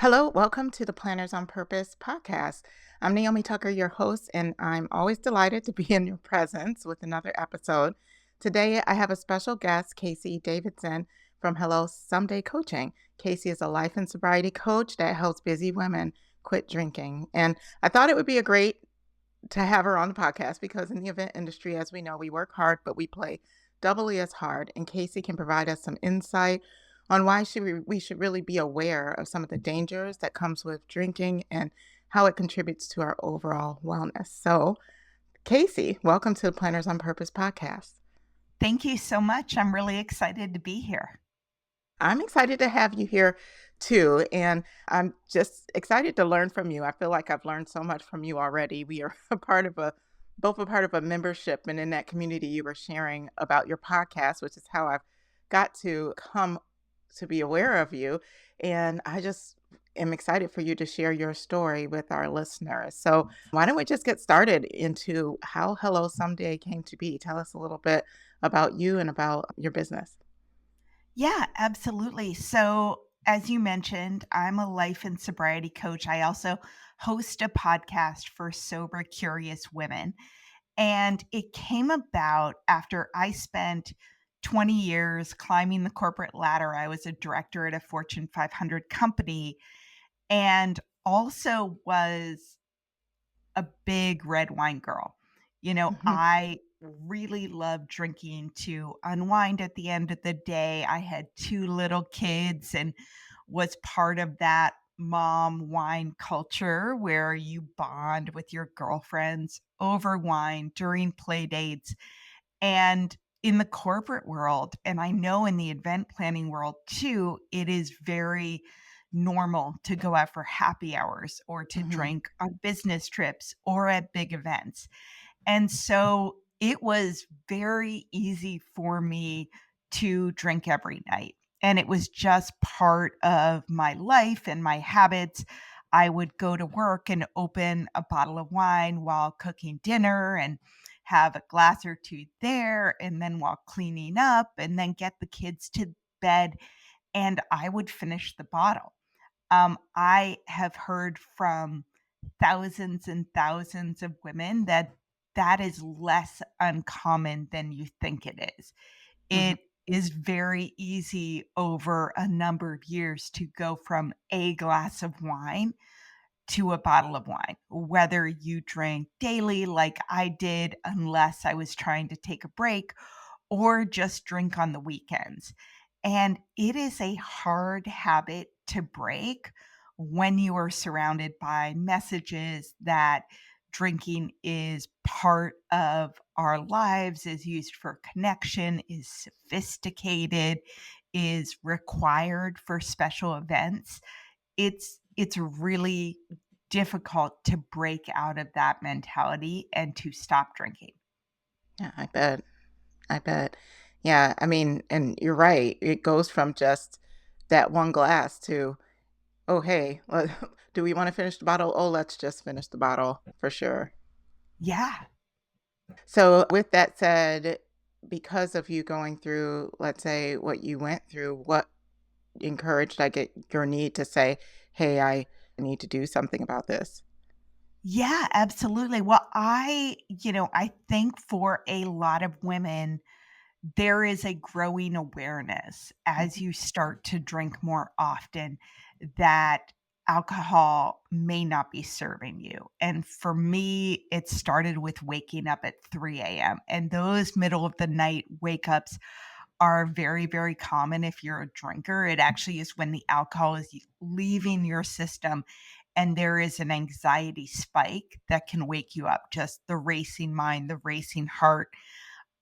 Hello, welcome to the Planners on Purpose podcast. I'm Naomi Tucker, your host, and I'm always delighted to be in your presence with another episode. Today, I have a special guest, Casey Davidson from Hello Someday Coaching. Casey is a life and sobriety coach that helps busy women quit drinking. And I thought it would be a great to have her on the podcast because in the event industry, as we know, we work hard, but we play doubly as hard. And Casey can provide us some insight on why we should really be aware of some of the dangers that comes with drinking and how it contributes to our overall wellness. So, Casey, welcome to the Planners on Purpose podcast. Thank you so much. I'm really excited to be here. I'm excited to have you here too. And I'm just excited to learn from you. I feel like I've learned so much from you already. We are both a part of a membership. And in that community, you were sharing about your podcast, which is how I've got to come to be aware of you. And I just am excited for you to share your story with our listeners. So why don't we just get started into how Hello Someday came to be? Tell us a little bit about you and about your business. Yeah, absolutely. So, as you mentioned, I'm a life and sobriety coach. I also host a podcast for sober, curious women. And it came about after I spent 20 years climbing the corporate ladder. I was a director at a Fortune 500 company and also was a big red wine girl. Mhm. I really love drinking to unwind at the end of the day. I had 2 little kids and was part of that mom wine culture where you bond with your girlfriends over wine during play dates. And in the corporate world, and I know in the event planning world too, it is very normal to go out for happy hours or to Mhm. drink on business trips or at big events. And so it was very easy for me to drink every night. And it was just part of my life and my habits. I would go to work and open a bottle of wine while cooking dinner and have a glass or two there. And then while cleaning up, and then get the kids to bed. And I would finish the bottle. I have heard from thousands and thousands of women that that is less uncommon than you think it is. Mhm. It is very easy over a number of years to go from a glass of wine to a bottle of wine, whether you drink daily like I did, unless I was trying to take a break, or just drink on the weekends. And it is a hard habit to break when you are surrounded by messages that drinking is part of our lives, is used for connection, is sophisticated, is required for special events. It's really difficult to break out of that mentality and to stop drinking. Yeah, I bet. I bet. Yeah, I mean, and you're right. It goes from just that one glass to, oh, hey, do we want to finish the bottle? Oh, let's just finish the bottle for sure. Yeah. So, with that said, because of you going through, let's say, what you went through, what encouraged, I get your need to say, hey, I need to do something about this? Yeah, absolutely. Well, I think for a lot of women, there is a growing awareness as Mhm. you start to drink more often that alcohol may not be serving you. And for me, it started with waking up at 3 a.m. And those middle of the night wake ups are very, very common if you're a drinker. It actually is when the alcohol is leaving your system and there is an anxiety spike that can wake you up, just the racing mind, the racing heart.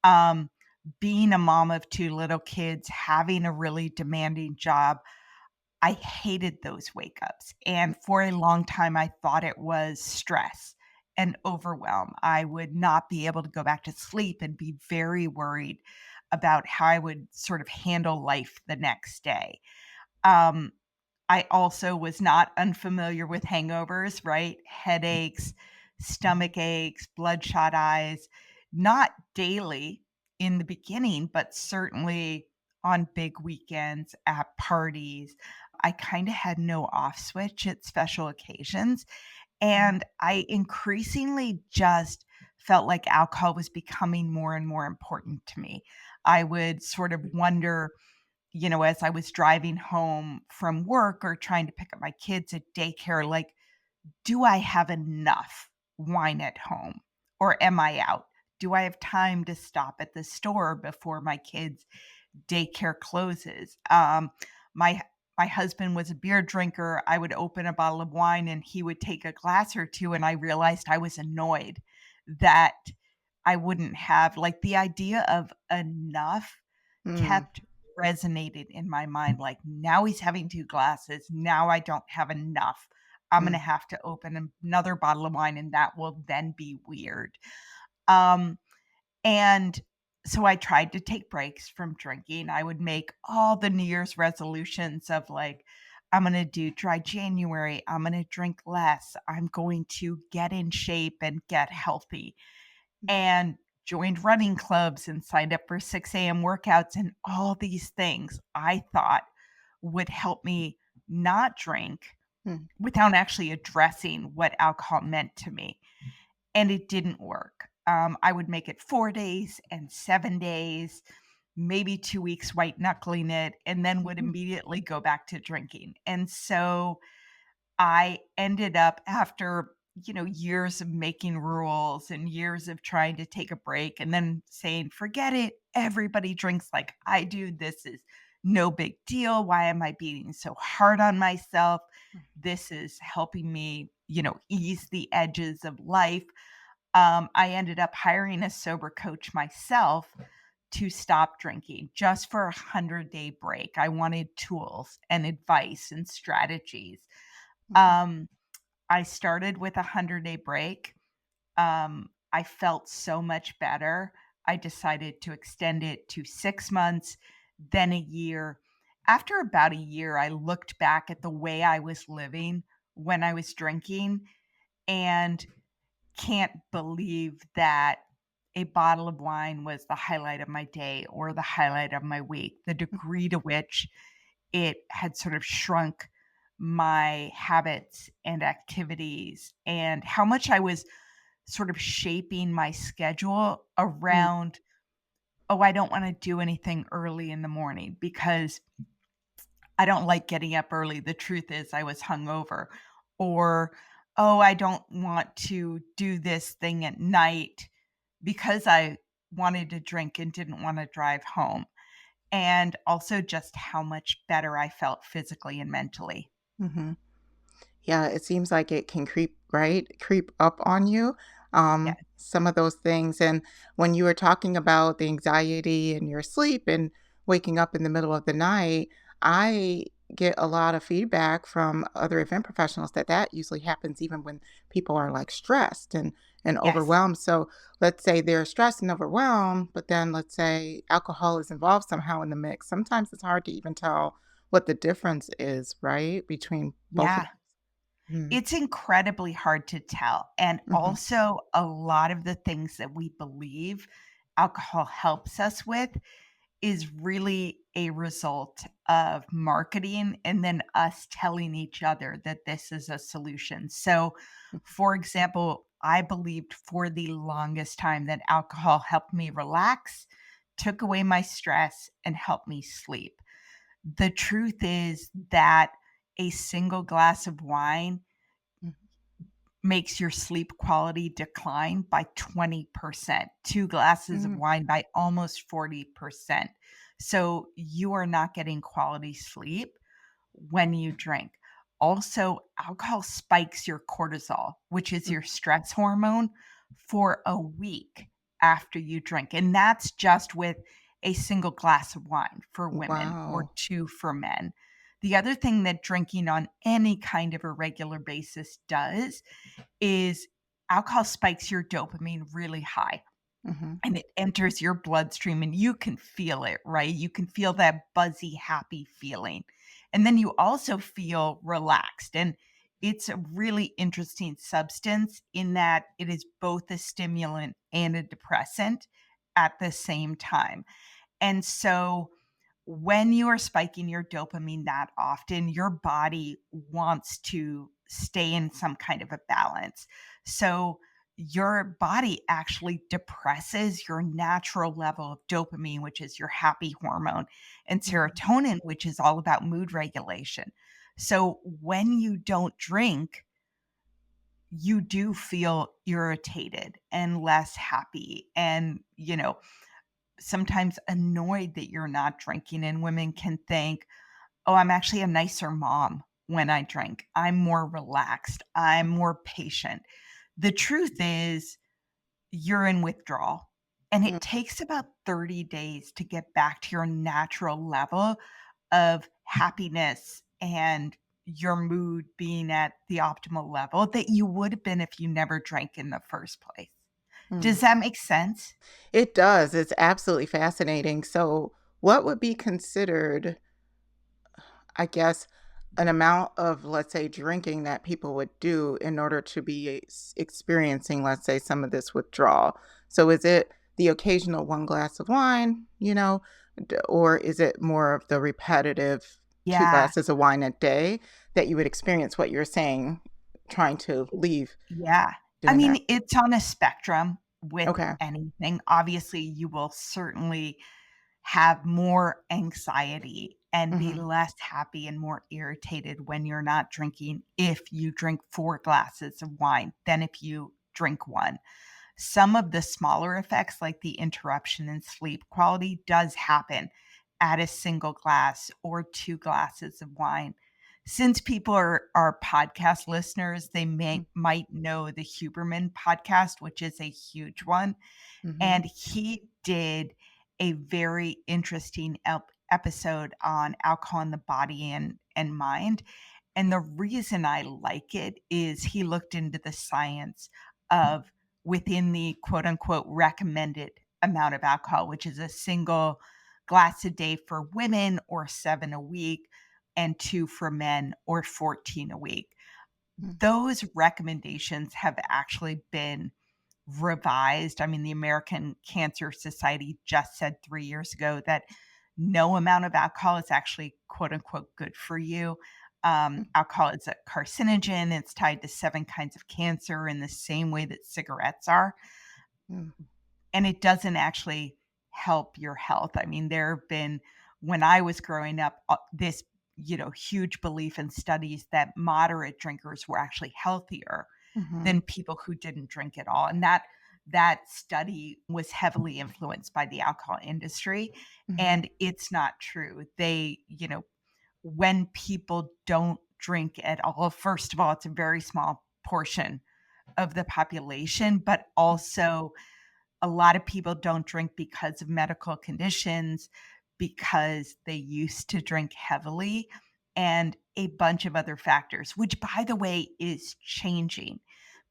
Um, Being a mom of 2 little kids, having a really demanding job, I hated those wake ups. And for a long time, I thought it was stress and overwhelm. I would not be able to go back to sleep and be very worried about how I would sort of handle life the next day. Um, I also was not unfamiliar with hangovers, right? Headaches, stomach aches, bloodshot eyes, not daily in the beginning, but certainly on big weekends, at parties. I kinda had no off switch at special occasions, Mhm. and I increasingly just felt like alcohol was becoming more and more important to me. I would sort of wonder, as I was driving home from work or trying to pick up my kids at daycare, like, do I have enough wine at home or am I out? Do I have time to stop at the store before my kids' daycare closes? My my husband was a beer drinker. I would open a bottle of wine and he would take a glass or two, and I realized I was annoyed that I wouldn't have like the idea of enough Mm, kept resonated in my mind, like, now he's having 2 glasses, now I don't have enough. I'm gonna mm, have to open another bottle of wine, and that will then be weird. Um, and so I tried to take breaks from drinking. I would make all the New Year's resolutions of, like, I'm gonna do dry January, I'm gonna drink less, I'm going to get in shape and get healthy and joined running clubs and signed up for 6 a.m. workouts and all these things I thought would help me not drink mm, without actually addressing what alcohol meant to me. And it didn't work. I would make it 4 days and 7 days, maybe 2 weeks white knuckling it, and then would mhm, immediately go back to drinking. And so I ended up after, years of making rules and years of trying to take a break and then saying, "Forget it. Everybody drinks like I do. This is no big deal. Why am I being so hard on myself? This is helping me, ease the edges of life." I ended up hiring a sober coach myself to stop drinking just for a 100-day break. I wanted tools and advice and strategies. mhm, Um, I started with a 100-day break. I felt so much better. I decided to extend it to 6 months, then a year. After about a year, I looked back at the way I was living when I was drinking and can't believe that a bottle of wine was the highlight of my day or the highlight of my week. The degree to which it had sort of shrunk my habits and activities and how much I was sort of shaping my schedule mm, around, "Oh, I don't wanna do anything early in the morning because I don't like getting up early. The truth is I was hungover." Or, "Oh, I don't want to do this thing at night because I wanted to drink and didn't wanna drive home." And also just how much better I felt physically and mentally. mhm. Yeah, it seems like it can creep, right? Creep up on you. Yeah. Some of those things. And when you were talking about the anxiety and your sleep and waking up in the middle of the night, I get a lot of feedback from other event professionals that that usually happens even when people are like stressed and Yes. overwhelmed. So let's say they're stressed and overwhelmed, but then let's say alcohol is involved somehow in the mix. Sometimes it's hard to even tell what the difference is, right, between both of Yeah. Mm, It's incredibly hard to tell, and mhm, also a lot of the things that we believe alcohol helps us with is really a result of marketing and then us telling each other that this is a solution. So, mm, for example, I believed for the longest time that alcohol helped me relax, took away my stress, and helped me sleep. The truth is that a single glass of wine mm, makes your sleep quality decline by 20%, 2 glasses of mm, wine by almost 40%. So you are not getting quality sleep when you drink. Also, alcohol spikes your cortisol, which is mm. your stress hormone, for a week after you drink. And that's just with a single glass of wine for women or Wow. 2 for men. The other thing that drinking on any kind of a regular basis does is alcohol spikes your dopamine really high Mhm, and it enters your bloodstream and you can feel it, right? You can feel that buzzy, happy feeling. And then you also feel relaxed. And it's a really interesting substance in that it is both a stimulant and a depressant at the same time. And so when you are spiking your dopamine that often, your body wants to stay in some kind of a balance. So your body actually depresses your natural level of dopamine, which is your happy hormone, and Mhm. serotonin, which is all about mood regulation. So when you don't drink, you do feel irritated and less happy and, sometimes annoyed that you're not drinking. And women can think, oh, I'm actually a nicer mom when I drink. I'm more relaxed. I'm more patient. The truth is, you're in withdrawal, and Mm, it takes about 30 days to get back to your natural level of happiness and your mood being at the optimal level that you would have been if you never drank in the first place. mm. Does that make sense? It does. It's absolutely fascinating. So, what would be considered, I guess, an amount of, let's say, drinking that people would do in order to be experiencing, let's say, some of this withdrawal? So, is it the occasional one glass of wine, or is it more of the repetitive two Yeah. glasses of wine a day that you would experience what you're saying, trying to leave Yeah. I doing that? mean, it's on a spectrum with Okay. anything. Obviously, you will certainly have more anxiety and be Hmm. less happy and more irritated when you're not drinking if you drink 4 glasses of wine than if you drink 1. Some of the smaller effects, like the interruption in sleep quality, does happen at a single glass or 2 glasses of wine. Since people are podcast listeners, they might know the Huberman podcast, which is a huge one, Hmm. and he did a very interesting episode on alcohol in the body and mind. And the reason I like it is he looked into the science of within the quote unquote recommended amount of alcohol, which is a single glass a day for women or 7 a week, and 2 for men or 14 a week. Those recommendations have actually been revised. I mean, the American Cancer Society just said 3 years ago that no amount of alcohol is actually, quote, unquote, "good for you." Alcohol is a carcinogen. It's tied to 7 kinds of cancer in the same way that cigarettes are, and it doesn't actually help your health. I mean, there have been when I was growing up, this, huge belief in studies that moderate drinkers were actually healthier Hmm. than people who didn't drink at all, and that study was heavily influenced by the alcohol industry, Hmm. and it's not true. When people don't drink at all, first of all, it's a very small portion of the population, but also a lot of people don't drink because of medical conditions, because they used to drink heavily, and a bunch of other factors, which, by the way, is changing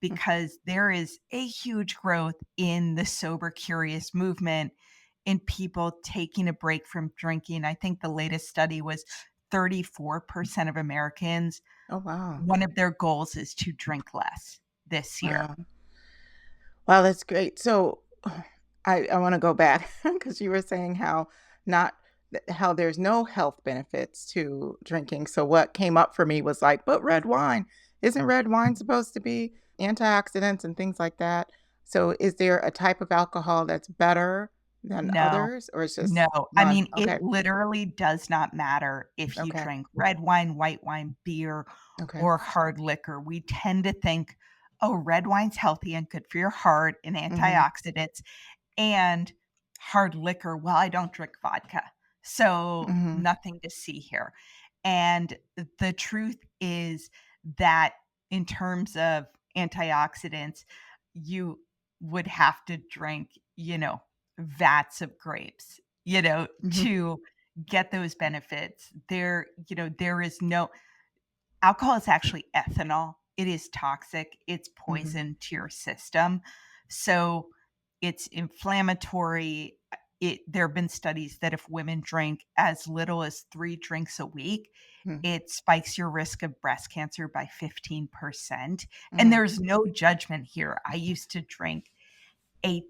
because there is a huge growth in the sober curious movement, in people taking a break from drinking. I think the latest study was 34% of Americans, Oh, wow. one of their goals is to drink less this year. Wow. Wow, that's great. So I want to go back because you were saying how not how there's no health benefits to drinking. So what came up for me was like, but red wine, isn't red wine supposed to be antioxidants and things like that? So is there a type of alcohol that's better than No. others, or it's No, just I none? mean, it Okay. literally does not matter if you Okay. drink red wine, white wine, beer, Okay. or hard liquor. We tend to think, "Oh, red wine's healthy and good for your heart and Mhm. antioxidants," and hard liquor, "Well, I don't drink vodka, so Mhm. nothing to see here." And the truth is that in terms of antioxidants, you would have to drink, vats of grapes, Mhm. to get those benefits. There is no alcohol is actually ethanol. It is toxic. It's Mhm. poison to your system. So it's inflammatory. There have been studies that if women drink as little as 3 drinks a week, Mhm. it spikes your risk of breast cancer by 15%. And Mhm. there's no judgment here. I used to drink a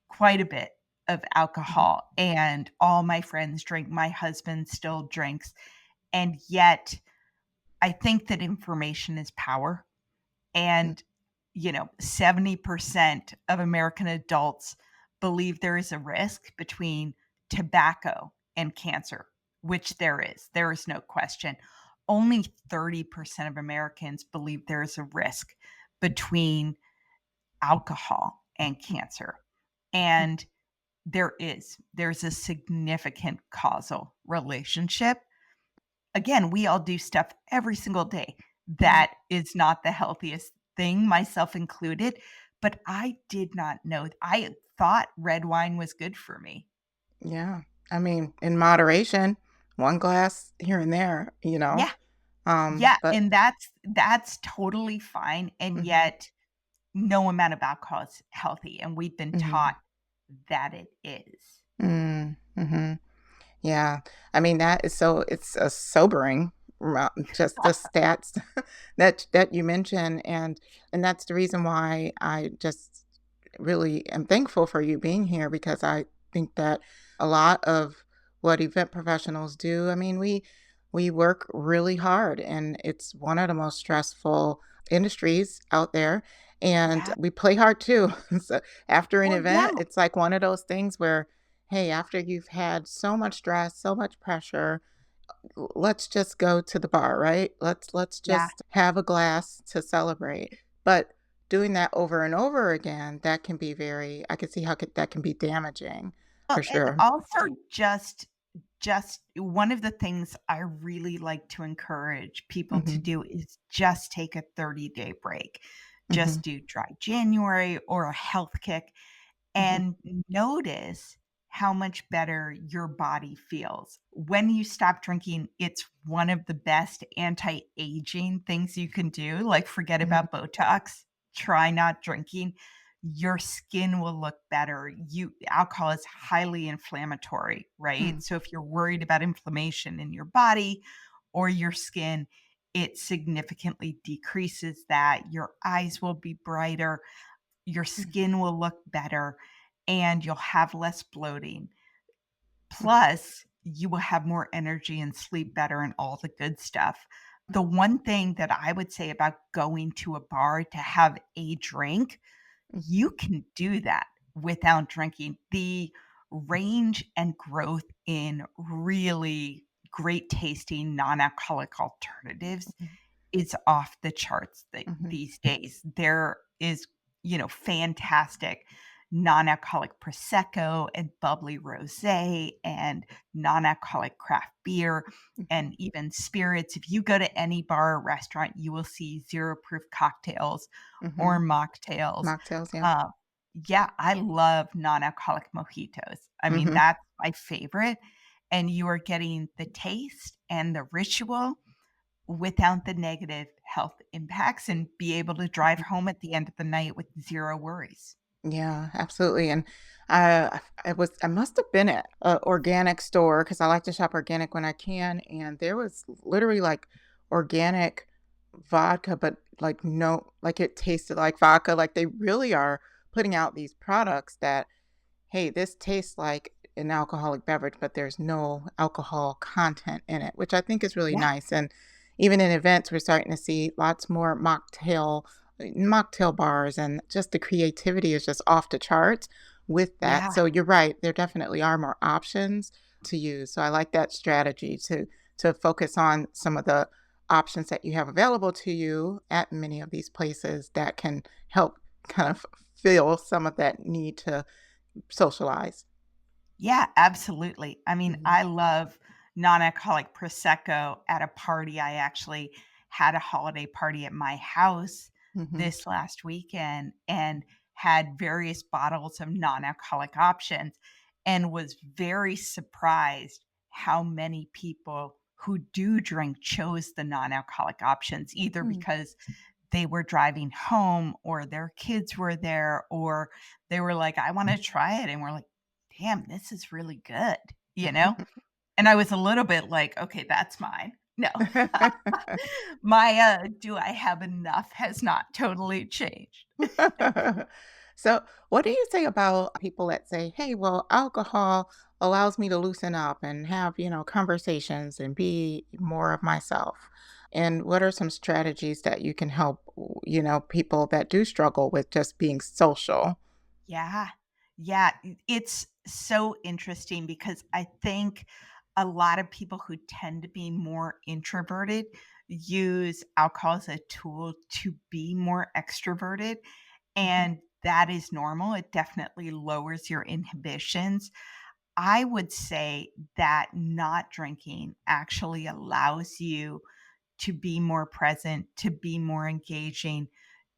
quite a bit. of Mhm. alcohol, and all my friends drink, my husband still drinks, and yet I think that information is power, Mm, and, 70% of American adults believe there is a risk between tobacco and cancer, which there is. There is no question. Only 30% of Americans believe there is a risk between alcohol and cancer. mm, And there's a significant causal relationship. Again, we all do stuff every single day right. that is not the healthiest thing, myself included, but I did not know. I thought red wine was good for me. Yeah. I mean, in moderation, 1 glass here and there, Yeah, yeah, but and that's totally fine, and mhm, yet no amount of alcohol is healthy, and we've been taught mhm, that it is. mhm. Yeah. I mean, that is so it's a sobering just the stats that you mentioned, and that's the reason why I just really am thankful for you being here because I think that a lot of what event professionals do, I mean, we work really hard and it's one of the most stressful industries out there and Yeah. we play hard too. So after an Well, yeah, event, it's like one of those things where hey, after you've had so much stress, so much pressure, let's just go to the bar, right? Let's yeah. just have a glass to celebrate. But doing that over and over again, that can be very I can see how that can be damaging Well, for and sure. also just one of the things I really like to encourage people to Mhm. do is just take a 30-day break. Mhm. Just do dry January or a health kick Mhm. and notice how much better your body feels. When you stop drinking, it's one of the best anti-aging things you can do. Like, forget Mhm. about Botox, try not drinking. Your skin will look better. Alcohol is highly inflammatory, right? Mm. So if you're worried about inflammation in your body or your skin, it significantly decreases that. Your eyes will be brighter, your Mm. skin will look better, and you'll have less bloating. Mm. Plus, you will have more energy and sleep better and all the good stuff. The one thing that I would say about going to a bar to have a drink, Mm. you can do that without drinking. The range and growth in really great tasting non-alcoholic alternatives Mhm. is off the charts Mhm. these days. There is, fantastic non-alcoholic prosecco and bubbly rosé and non-alcoholic craft beer Mhm. and even spirits. If you go to any bar or restaurant, you will see zero proof cocktails or Mhm. mocktails. Mocktails, yeah. Uh, yeah, I love non-alcoholic mojitos. I mean, Mhm. that's my favorite. And you are getting the taste and the ritual without the negative health impacts and be able to drive Mhm. home at the end of the night with 0 worries. Yeah, absolutely, and I must have been at a organic store because I like to shop organic when I can, and there was literally, like, organic vodka, but, like, no like, it tasted like vodka, like, they really are putting out these products that hey, this tastes like an alcoholic beverage, but there's no alcohol content in it, which I think is really Yeah, nice. And even in events, we're starting to see lots more mocktail bars, and just the creativity is just off the charts with that. yeah, So you're right, there definitely are more options to use. So I like that strategy to focus on some of the options that you have available to you at many of these places that can help kind of fill some of that need to socialize. yeah, absolutely. I mean, Mhm, I love non-alcoholic prosecco at a party. I actually had a holiday party at my house mhm, this last weekend and had various bottles of non-alcoholic options and was very surprised how many people who do drink chose the non-alcoholic options, either mm, because they were driving home or their kids were there or they were like, "I wanna try it," and we're like, "Damn, this is really good," you know? And I was a little bit like, "Okay, that's mine." No. My, "Do I have enough?" has not totally changed. So, what do you say about people that say, "Hey, well, alcohol allows me to loosen up and have, conversations and be more of myself." And what are some strategies that you can help, people that do struggle with just being social? Yeah. Yeah, it's so interesting because I think a lot of people who tend to be more introverted use alcohol as a tool to be more extroverted, Mhm, and that is normal. It definitely lowers your inhibitions. I would say that not drinking actually allows you to be more present, to be more engaging,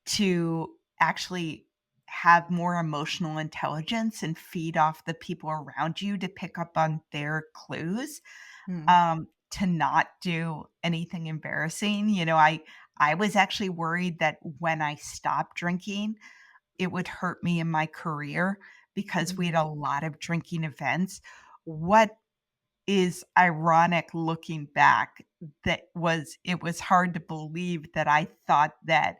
to actually have more emotional intelligence and feed off the people around you to pick up on their clues, mm, to not do anything embarrassing. I was actually worried that when I stopped drinking, it would hurt me in my career because we had mhm, a lot of drinking events. What is ironic looking back, it was hard to believe that I thought that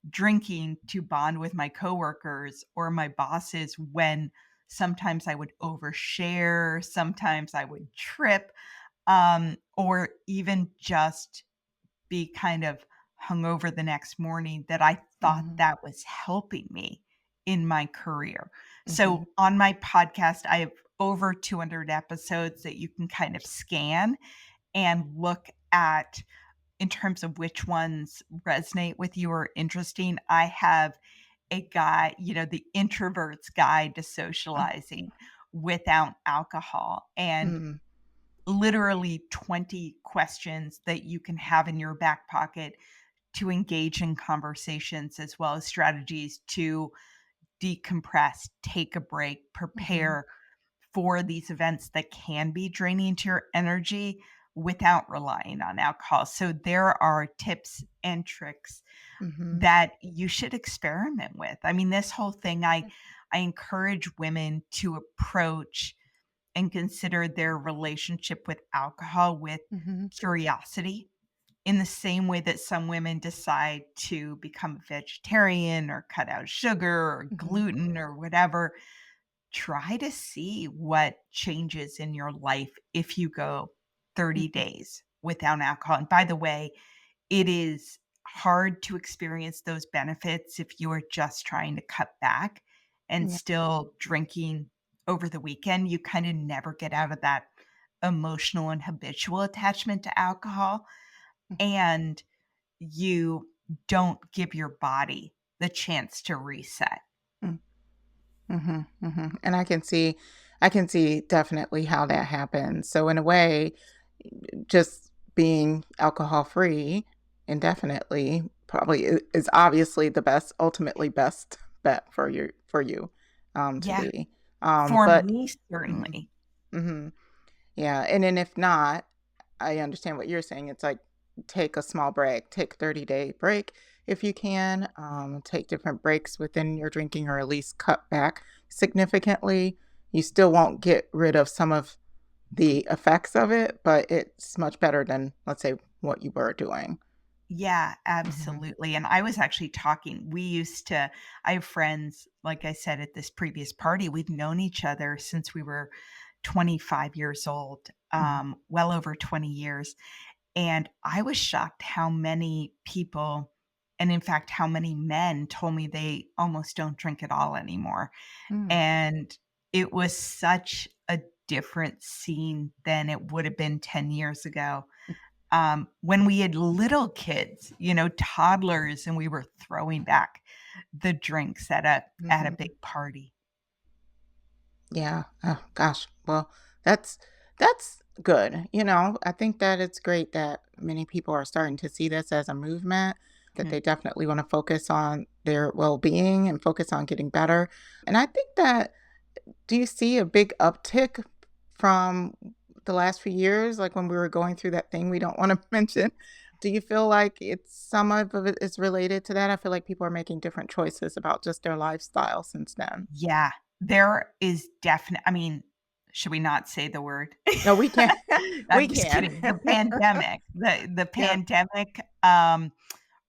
drinking to bond with my coworkers or my bosses when sometimes I would overshare, sometimes I would trip, or even just be kind of hungover the next morning, that I thought mhm, that was helping me in my career. mhm, So on my podcast, I have over 200 episodes that you can kind of scan and look at in terms of which ones resonate with you or interesting. I have a guide, the introvert's guide to mm, socializing without alcohol, and mm, literally 20 questions that you can have in your back pocket to engage in conversations, as well as strategies to decompress, take a break, mhm, prepare for these events that can be draining to your energy without relying on alcohol. So there are tips and tricks mhm, that you should experiment with. I mean, this whole thing, I encourage women to approach and consider their relationship with alcohol with mhm, curiosity, in the same way that some women decide to become a vegetarian or cut out sugar or mhm, gluten or whatever. Try to see what changes in your life if you go 30 mhm. days without alcohol. And by the way, it is hard to experience those benefits if you are just trying to cut back and Yeah. still drinking over the weekend. You kind of never get out of that emotional and habitual attachment to alcohol, and you don't give your body the chance to reset. Mhm. Mhm, mhm, and I can see definitely how that happens. So in a way, just being alcohol free indefinitely probably is obviously the best, ultimately best bet for you to Yeah, be. for But me, mhm, certainly. mhm. Yeah, and then if not, I understand what you're saying. It's like take a small break, take 30-day break if you can. Take different breaks within your drinking or at least cut back significantly. You still won't get rid of some of the effects of it, but it's much better than, let's say, what you were doing. Yeah, Mhm, absolutely, and I was actually talking we used to I have friends, like I said, at this previous party, we've known each other since we were 25 years old, mhm, well over 20 years, and I was shocked how many people, and in fact, how many men told me they almost don't drink at all anymore, mm, and it was such a different scene than it would have been 10 years ago, when we had little kids, toddlers, and we were throwing back the drinks at a mhm. big party. Yeah. Oh gosh. Well, that's good. I think that it's great that many people are starting to see this as a movement, that Mhm. they definitely want to focus on their well-being and focus on getting better. And I think that do you see a big uptick from the last few years, like when we were going through that thing we don't want to mention? Do you feel like it's some of it is related to that? I feel like people are making different choices about just their lifestyle since then. Yeah, there is definite I mean, should we not say the word? No, we can. I'm We just can. kidding. The pandemic, the Yep. pandemic,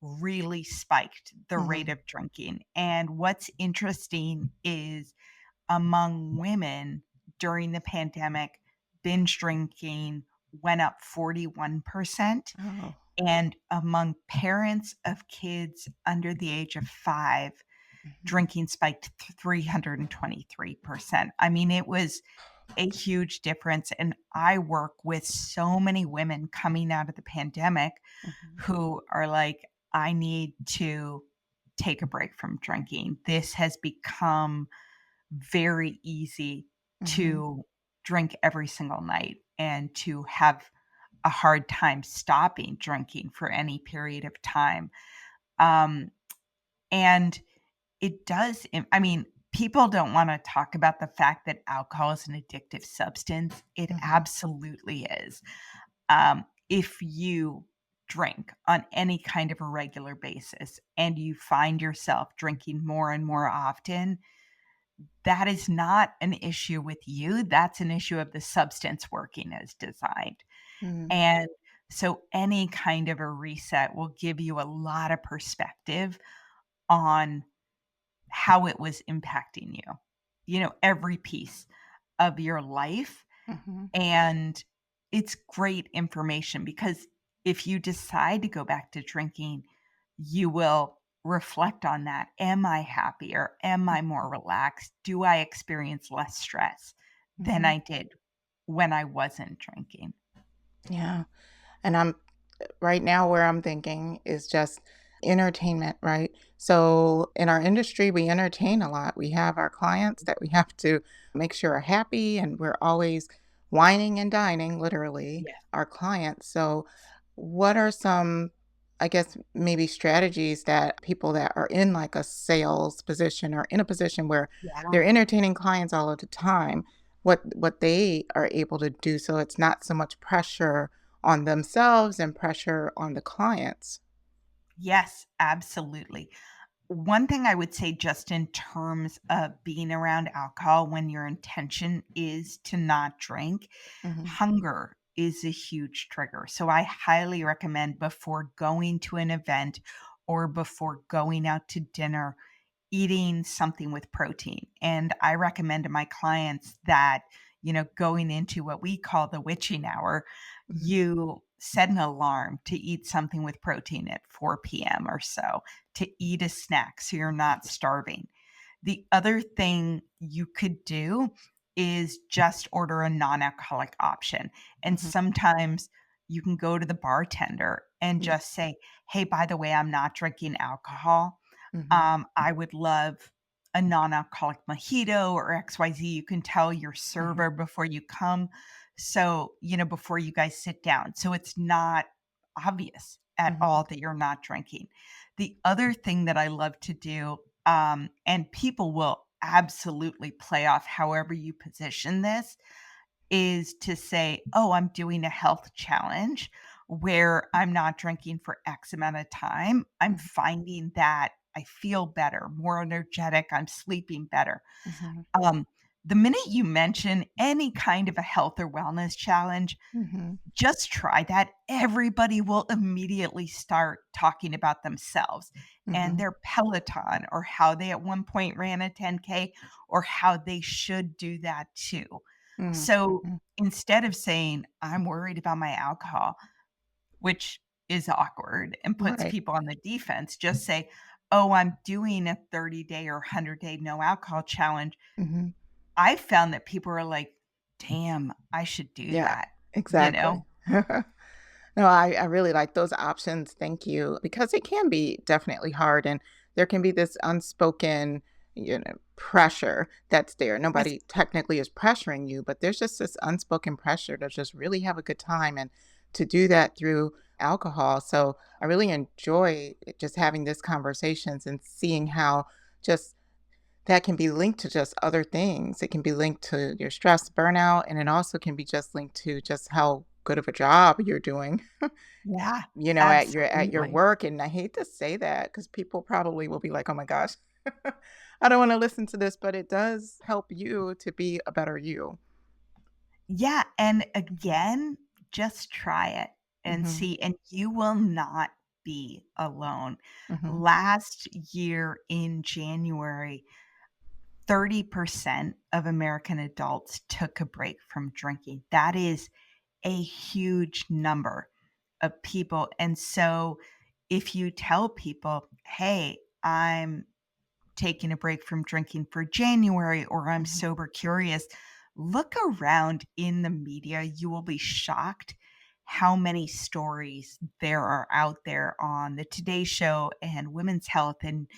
really spiked the rate Mhm. of drinking. And what's interesting is among women during the pandemic, binge drinking went up 41%. Oh. And among parents of kids under the age of 5, Mhm. drinking spiked 323%. I mean, it was a huge difference. And I work with so many women coming out of the pandemic Mhm. who are like, I need to take a break from drinking. This has become very easy Mhm. to drink every single night and to have a hard time stopping drinking for any period of time. Um, and it does, I mean, people don't want to talk about the fact that alcohol is an addictive substance. It Mhm. absolutely is. If you drink on any kind of a regular basis and you find yourself drinking more and more often, that is not an issue with you. That's an issue of the substance working as designed. Mhm. And so any kind of a reset will give you a lot of perspective on how it was impacting you, every piece of your life. Mhm. And it's great information because if you decide to go back to drinking, you will reflect on that. Am I happier? Am I more relaxed? Do I experience less stress than Mhm. I did when I wasn't drinking? Yeah. And I'm right now where I'm thinking is just entertainment, right? So in our industry, we entertain a lot. We have our clients that we have to make sure are happy, and we're always whining and dining, literally, Yes. our clients. So, what are some, I guess, maybe strategies that people that are in like a sales position or in a position where Yeah. they're entertaining clients all of the time, what they are able to do so it's not so much pressure on themselves and pressure on the clients. Yes, absolutely. One thing I would say just in terms of being around alcohol when your intention is to not drink, Mhm, hunger is a huge trigger. So I highly recommend before going to an event or before going out to dinner, eating something with protein. And I recommend to my clients that, going into what we call the witching hour, mhm, you set an alarm to eat something with protein at 4 p.m. or so, to eat a snack so you're not starving. The other thing you could do is just order a non-alcoholic option. And mhm, sometimes you can go to the bartender and yeah, just say, "Hey, by the way, I'm not drinking alcohol. mhm, I would love a non-alcoholic mojito or XYZ." You can tell your mhm, server before you come. So, before you guys sit down. So it's not obvious at mhm, all that you're not drinking. The other thing that I love to do, and people will absolutely play off however you position this, is to say, "Oh, I'm doing a health challenge where I'm not drinking for X amount of time. I'm mhm, finding that I feel better, more energetic, I'm sleeping better." mhm, Um, the minute you mention any kind of a health or wellness challenge, mhm, just try that. Everybody will immediately start talking about themselves and mhm, their Peloton or how they at one point ran a 10K or how they should do that too. mm, So mhm. instead of saying, "I'm worried about my alcohol," which is awkward and puts Right. people on the defense, just say, "Oh, I'm doing a 30-day or 100-day no alcohol challenge." Mhm. I found that people are like, "Damn, I should do Yeah, that," you exactly. know? No, I really like those options. Thank you. Because it can be definitely hard and there can be this unspoken, pressure that's there. Yes. Nobody technically is pressuring you, but there's just this unspoken pressure to just really have a good time and to do that through alcohol. So I really enjoy just having these conversations and seeing how just that can be linked to just other things. It can be linked to your stress, burnout, and it also can be just linked to just how good of a job you're doing, Yeah, at your absolutely. work. And I hate to say that because people probably will be like, "Oh my gosh, I don't want to listen to this," but it does help you to be a better you. Yeah, and Mhm. again, just try it and Mhm. see, and you will not be alone. Mhm. Last year in January, 30% of American adults took a break from drinking. That is a huge number of people. And so if you tell people, hey, I'm taking a break from drinking for January or I'm Mhm. sober curious, look around in the media. You will be shocked how many stories there are out there on the Today Show and Women's Health and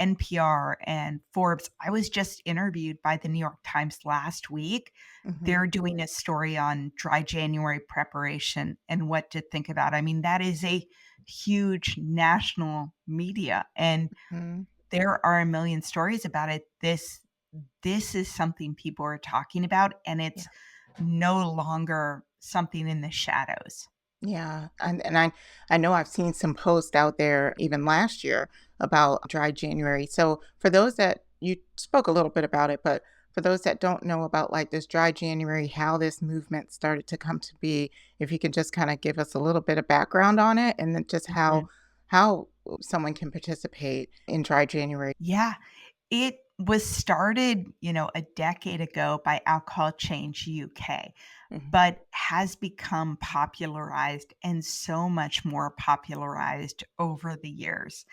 NPR and Forbes. I was just interviewed by the New York Times last week. Mhm. They're doing a story on dry January preparation and what to think about. I mean, that is a huge national media, and Mhm. there are a million stories about it. This is something people are talking about, and Yeah. it's no longer something in the shadows. Yeah, and I know I've seen some posts out there even last year about dry January. So for those that you spoke a little bit about it, but for those that don't know about like this dry January, how this movement started to come to be, if you could just kind of give us a little bit of background on it and then just Mhm. how someone can participate in dry January. Yeah. It was started, a decade ago by Alcohol Change UK, Hmm. but has become popularized and so much more popularized over the years.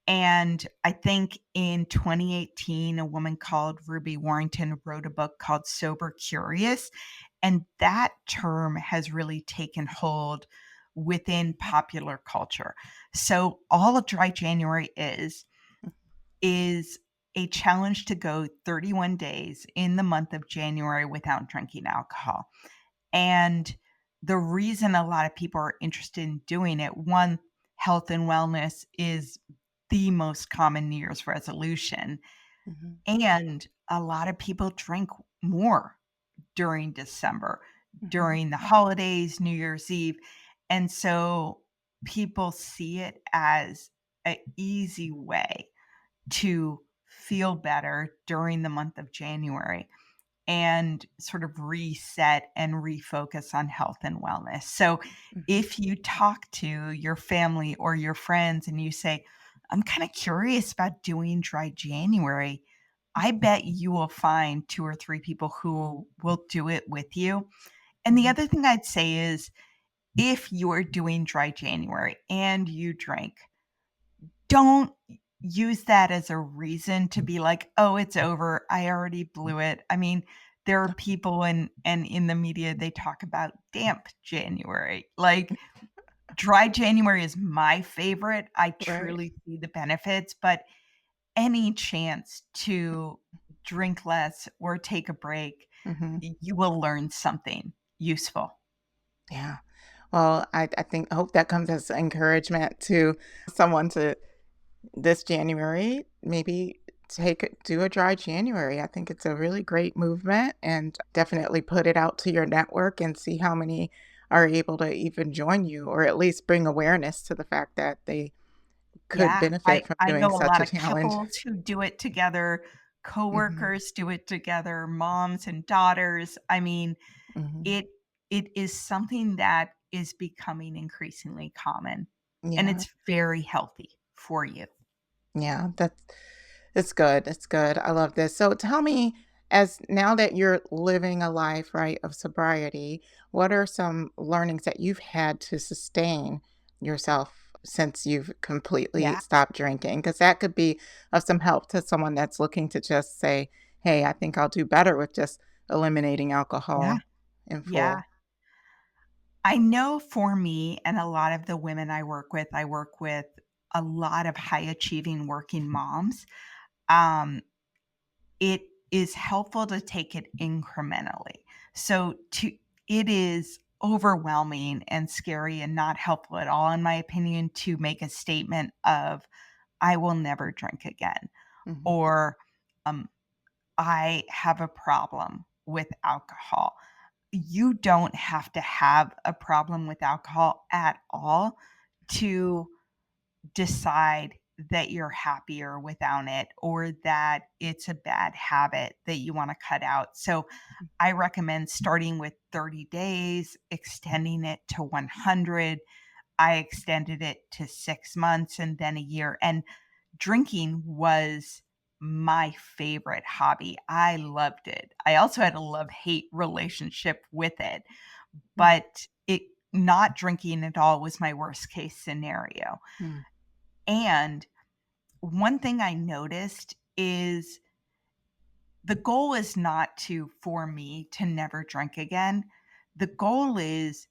And I think in 2018, a woman called Ruby Warrington wrote a book called Sober Curious. And that term has really taken hold within popular culture. So all of Dry January is a challenge to go 31 days in the month of January without drinking alcohol. And the reason a lot of people are interested in doing it, one, health and wellness is the most common New Year's resolution. Hmm. And a lot of people drink more during December, Hmm. during the holidays, New Year's Eve. And so people see it as an easy way to feel better during the month of January and sort of reset and refocus on health and wellness. So Hmm. if you talk to your family or your friends and you say, I'm kind of curious about doing dry January, I bet you will find two or three people who will do it with you. And the Hmm. other thing I'd say is if you're doing dry January and you drink, don't use that as a reason to be like, "Oh, it's over. I already blew it." I mean, there are people and in the media, they talk about damp January. Like, dry January is my favorite. I Right. truly see the benefits, but any chance to drink less or take a break, Hmm. you will learn something useful. Yeah. Well, I think I hope that comes as encouragement to someone to this January, maybe do a dry January. I think it's a really great movement and definitely put it out to your network and see how many are able to even join you or at least bring awareness to the fact that they could Yeah, benefit I from I know doing a such lot a of challenge. couples who do it together, Hmm. coworkers do it together, moms and daughters. I mean, Hmm. it it is something that is becoming increasingly common, and Yeah. it's very healthy for you. Yeah, that's good. That's good. I love this. So tell me, as now that you're living a life, right, of sobriety, what are some learnings that you've had to sustain yourself since you've completely Yeah, stopped drinking? Because that could be of some help to someone that's looking to just say, hey, I think I'll do better with just eliminating yeah, alcohol in yeah. full. I know for me and a lot of the women I work with a lot of high achieving working moms. Um, It is helpful to take it incrementally. So to it is overwhelming and scary and not helpful at all, in my opinion, to make a statement of, "I will never drink again," Hmm. or, um, "I have a problem with alcohol." You don't have to have a problem with alcohol at all to decide that you're happier without it or that it's a bad habit that you want to cut out. So I recommend starting with 30 days, extending it to 100, I extended it to 6 months and then a year, and drinking was my favorite hobby. I loved it. I also had a love-hate relationship with it, Mm, but it not drinking at all was my worst case scenario. mm, And one thing I noticed is the goal is not to for me to never drink again. The goal is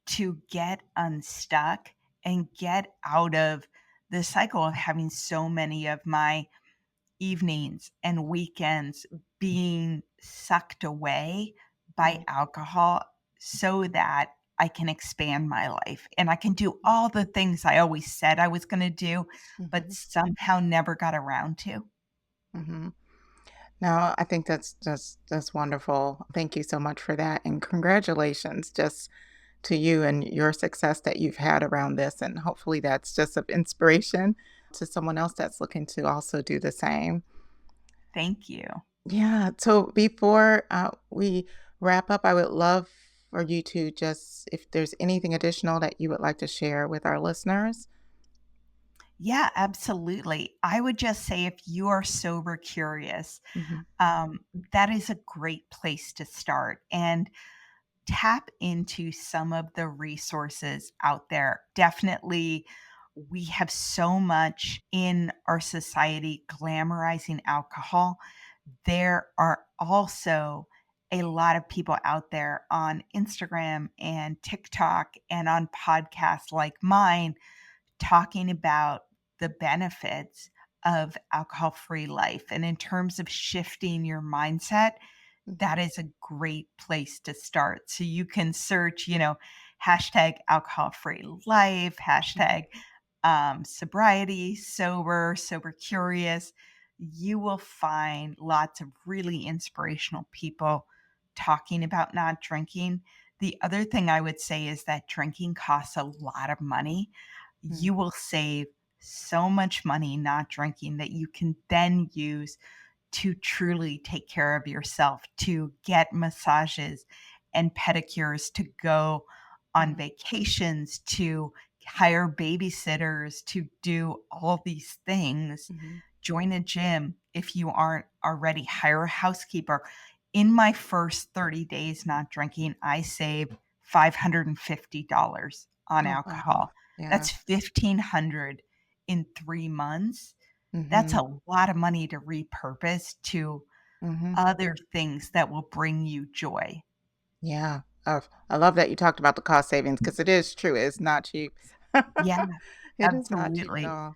to get unstuck and get out of the cycle of having so many of my evenings and weekends being sucked away by right. alcohol so that I can expand my life and I can do all the things I always said I was going to do, but Mhm, somehow never got around to. mhm. No, I think that's wonderful. Thank you so much for that, and congratulations just to you and your success that you've had around this, and hopefully that's just of inspiration to someone else that's looking to also do the same. Thank you. Yeah. So before we wrap up, I would love for you to just, if there's anything additional that you would like to share with our listeners. Yeah, absolutely. I would just say if you are sober curious, Hmm. um, that is a great place to start. And tap into some of the resources out there. Definitely, we have so much in our society glamorizing alcohol. There are also a lot of people out there on Instagram and TikTok and on podcasts like mine talking about the benefits of alcohol free life. And in terms of shifting your mindset, Hmm. that is a great place to start. So you can search, hashtag alcohol free life, Hmm. hashtag sobriety, sober curious. You will find lots of really inspirational people talking about not drinking. The other thing I would say is that drinking costs a lot of money. Hmm. You will save so much money not drinking that you can then use to truly take care of yourself, to get massages and pedicures, to go on Hmm. vacations, to hire babysitters, to do all these things. Hmm. Join a gym if you aren't already, hire a housekeeper. In my first 30 days not drinking, I saved $550 on Oh, wow. alcohol. Yeah. That's 1,500 in 3 months. That's Hmm. a lot of money to repurpose to Hmm. other things that will bring you joy. Yeah. Oh, I love that you talked about the cost savings because it is true. It's not cheap. Yeah, It is not cheap at absolutely. all.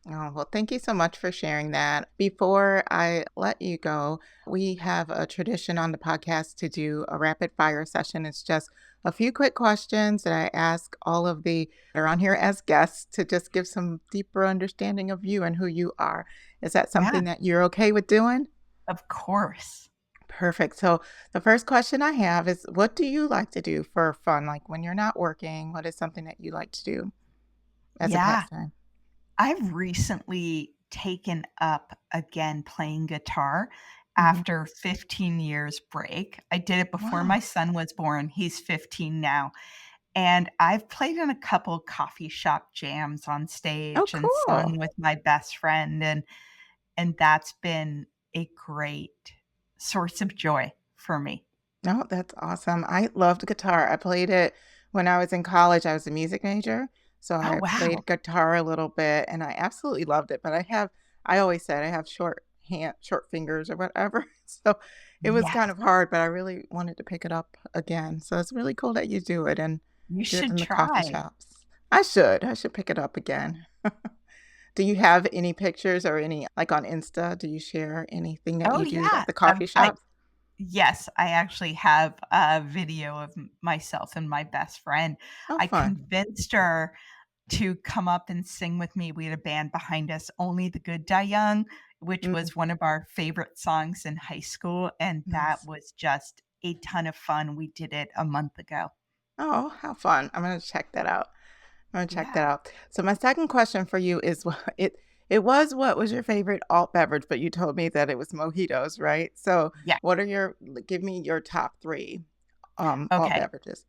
Oh, well, thank you so much for sharing that. Before I let you go, we have a tradition on the podcast to do a rapid fire session. It's just a few quick questions that I ask all of the that are on here as guests to just give some deeper understanding of you and who you are. Is that Yeah, something that you're okay with doing? of course. Perfect. So the first question I have is, what do you like to do for fun? Like when you're not working, what is something that you like to do as a Yeah, pastime? I've recently taken up again playing guitar Hmm. after 15 years break. I did it before my Wow. son was born. He's 15 now. And I've played in a couple coffee shop jams on Oh, stage and cool. sung with my best friend, and that's been a great source of joy for me. No, that's awesome. I loved guitar. I played it when I was in college. I was a music major, so Oh, I wow. played guitar a little bit and I absolutely loved it. But I always said I have short fingers or whatever. So it was Yes, kind of hard, but I really wanted to pick it up again. So it's really cool that you do it and you do it should in the coffee try. shops. I should pick it up again. Do you have any pictures or any, like on Insta? Do you share anything that Oh, you do yeah. at the coffee I shops? yes, I actually have a video of myself and my best friend. Oh, I fun. convinced her to come up and sing with me. We had a band behind us, Only the Good Die Young, which Mm, was one of our favorite songs in high school, and that nice. was just a ton of fun. We did it a month ago. Oh, how fun. I'm gonna check that out. I'm gonna check Yeah. that out. So my second question for you is what was your favorite alt beverage, but you told me that it was mojitos, right? So Yeah. what are give me your top three alt Okay. beverages.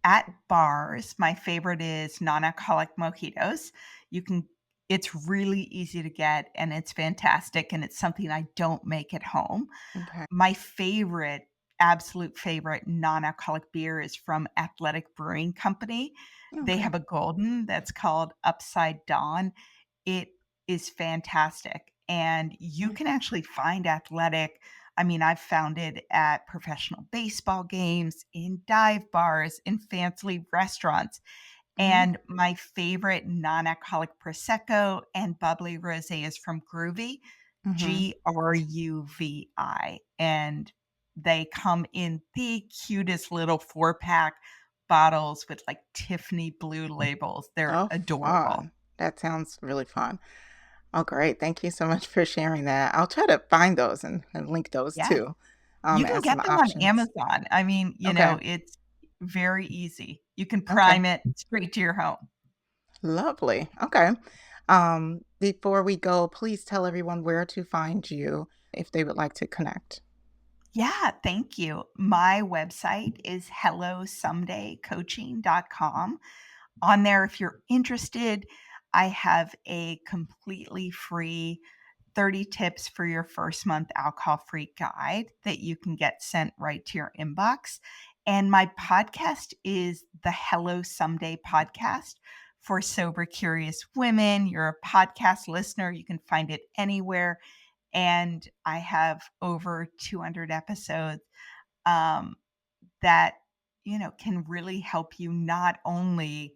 At bars, my favorite is non-alcoholic mojitos. You can It's really easy to get, and it's fantastic, and it's something I don't make at home. Okay. My favorite, absolute favorite non-alcoholic beer is from Athletic Brewing Company. They Okay. have a golden that's called Upside Dawn. It is fantastic, and you can actually find Athletic. I mean, I've found it at professional baseball games, in dive bars, in fancy restaurants. Mm-hmm. And my favorite non-alcoholic prosecco and bubbly rosé is from Groovy, Mm-hmm. Gruvi, and they come in the cutest little 4-pack bottles with, like, Tiffany blue labels. They're Oh, adorable. fun. That sounds really fun. Oh, great. Thank you so much for sharing that. I'll try to find those and link those Yeah. too, You can as get some them on options. Amazon. I mean, Okay. it's very easy. You can Okay. prime it straight to your home. Lovely. Okay. Before we go, please tell everyone where to find you if they would like to connect. Yeah, thank you. My website is hellosomedaycoaching.com. On there, if you're interested, I have a completely free 30 tips for your first month alcohol free guide that you can get sent right to your inbox. And my podcast is the Hello Someday podcast for sober, curious women. You're a podcast listener, you can find it anywhere. And I have over 200 episodes um, that, can really help you not only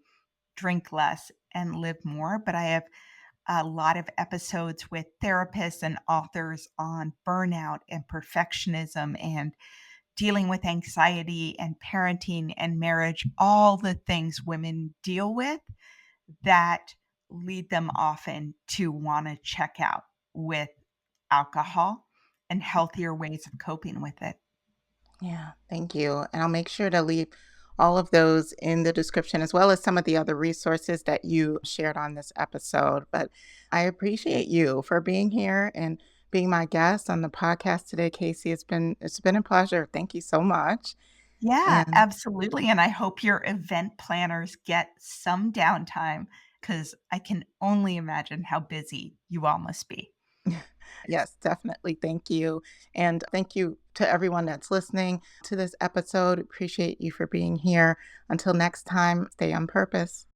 drink less and live more, but I have a lot of episodes with therapists and authors on burnout and perfectionism and dealing with anxiety and parenting and marriage, all the things women deal with that lead them often to want to check out with alcohol and healthier ways of coping with it. Yeah, thank you. And I'll make sure to leave all of those in the description as well as some of the other resources that you shared on this episode. But I appreciate you for being here and being my guest on the podcast today, Casey. It's been a pleasure. Thank you so much. Yeah, And absolutely. And I hope your event planners get some downtime because I can only imagine how busy you all must be. yes, definitely. Thank you. And thank you to everyone that's listening to this episode. Appreciate you for being here. Until next time, stay on purpose.